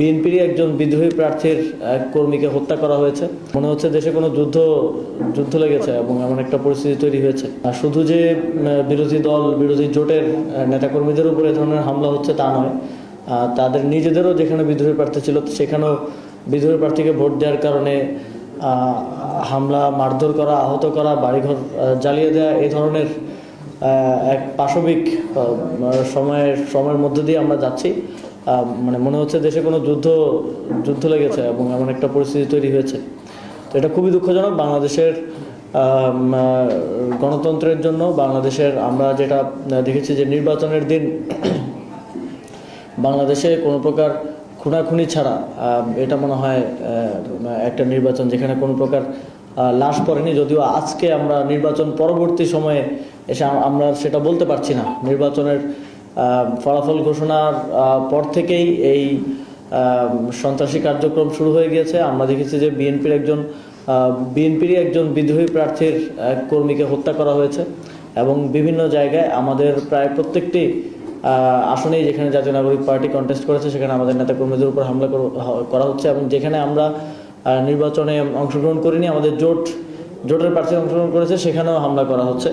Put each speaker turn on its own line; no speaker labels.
বিএনপির একজন বিদ্রোহী প্রার্থীর এক কর্মীকে হত্যা করা হয়েছে। মনে হচ্ছে দেশে কোনো যুদ্ধ লেগেছে এবং এমন একটা পরিস্থিতি তৈরি হয়েছে। আর শুধু যে বিরোধী দল বিরোধী জোটের নেতাকর্মীদের উপরে এ ধরনের হামলা হচ্ছে তা নয়, তাদের নিজেদেরও যেখানে বিদ্রোহী প্রার্থী ছিল সেখানেও বিদ্রোহী প্রার্থীকে ভোট দেওয়ার কারণে হামলা, মারধর করা, আহত করা, বাড়িঘর জ্বালিয়ে দেওয়া, এই ধরনের এক পাশবিক সময়ের মধ্যে দিয়ে আমরা যাচ্ছি। মানে মনে হচ্ছে দেশে কোনো যুদ্ধ লেগেছে এবং এমন একটা পরিস্থিতি তৈরি হয়েছে। তো এটা খুবই দুঃখজনক। বাংলাদেশের গণতন্ত্রের জন্য, বাংলাদেশের আমরা যেটা দেখেছি যে নির্বাচনের দিন বাংলাদেশে কোনো প্রকার খুনাখুনি ছাড়া এটা মনে হয় একটা নির্বাচন যেখানে কোনো প্রকার লাশ পড়েনি। যদিও আজকে আমরা নির্বাচন পরবর্তী সময়ে এসে আমরা সেটা বলতে পারছি না। নির্বাচনের ফলাফল ঘোষণার পর থেকেই এই সন্ত্রাসী কার্যক্রম শুরু হয়ে গিয়েছে। আমরা দেখেছি যে বিএনপিরই একজন বিদ্রোহী প্রার্থীর এক কর্মীকে হত্যা করা হয়েছে এবং বিভিন্ন জায়গায় আমাদের প্রায় প্রত্যেকটি আসনেই যেখানে জাতীয় নাগরিক পার্টি কন্টেস্ট করেছে সেখানে আমাদের নেতাকর্মীদের উপর হামলা করা হচ্ছে এবং যেখানে আমরা নির্বাচনে অংশগ্রহণ করিনি, আমাদের জোটের প্রার্থী অংশগ্রহণ করেছে, সেখানেও হামলা করা হচ্ছে।